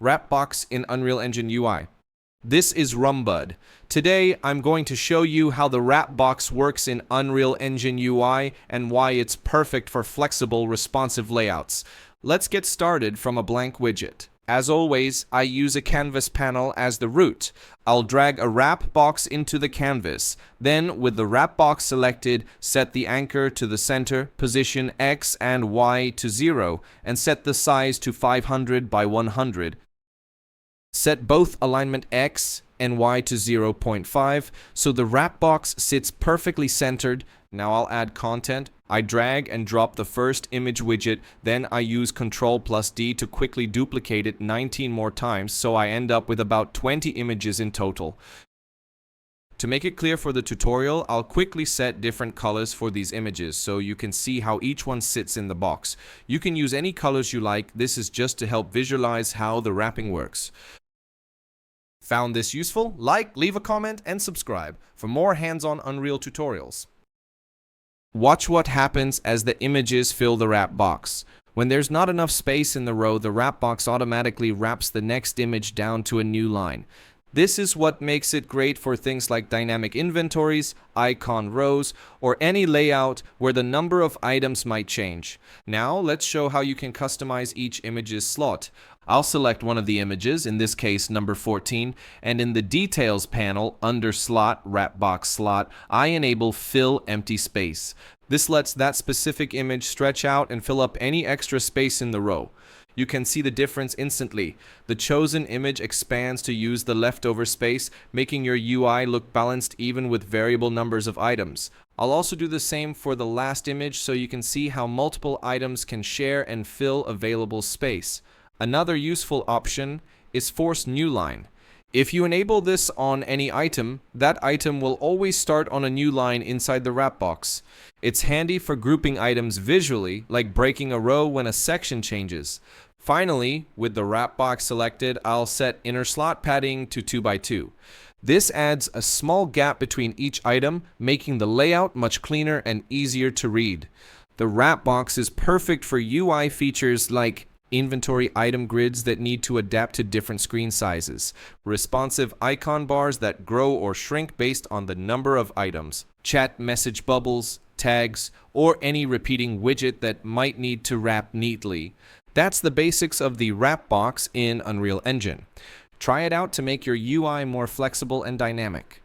Wrap box in Unreal Engine UI. This is Rumbud. Today, I'm going to show you how the wrap box works in Unreal Engine UI and why it's perfect for flexible, responsive layouts. Let's get started from a blank widget. As always, I use a canvas panel as the root. I'll drag a wrap box into the canvas. Then, with the wrap box selected, set the anchor to the center, position X and Y to 0, and set the size to 500 by 100. Set both alignment X and Y to 0.5 so the wrap box sits perfectly centered. Now I'll add content. I drag and drop the first image widget, then I use Ctrl+D to quickly duplicate it 19 more times, so I end up with about 20 images in total. To make it clear for the tutorial, I'll quickly set different colors for these images so you can see how each one sits in the box. You can use any colors you like. This is just to help visualize how the wrapping works. Found this useful? Like, leave a comment, and subscribe for more hands-on Unreal tutorials. Watch what happens as the images fill the wrap box. When there's not enough space in the row, the wrap box automatically wraps the next image down to a new line. This is what makes it great for things like dynamic inventories, icon rows, or any layout where the number of items might change. Now, let's show how you can customize each image's slot. I'll select one of the images, in this case number 14, and in the Details panel, under Slot, Wrap Box Slot, I enable Fill Empty Space. This lets that specific image stretch out and fill up any extra space in the row. You can see the difference instantly. The chosen image expands to use the leftover space, making your UI look balanced even with variable numbers of items. I'll also do the same for the last image so you can see how multiple items can share and fill available space. Another useful option is Force New Line. If you enable this on any item, that item will always start on a new line inside the wrap box. It's handy for grouping items visually, like breaking a row when a section changes. Finally, with the wrap box selected, I'll set inner slot padding to 2x2. This adds a small gap between each item, making the layout much cleaner and easier to read. The wrap box is perfect for UI features like inventory item grids that need to adapt to different screen sizes, responsive icon bars that grow or shrink based on the number of items, chat message bubbles, tags, or any repeating widget that might need to wrap neatly. That's the basics of the wrap box in Unreal Engine. Try it out to make your UI more flexible and dynamic.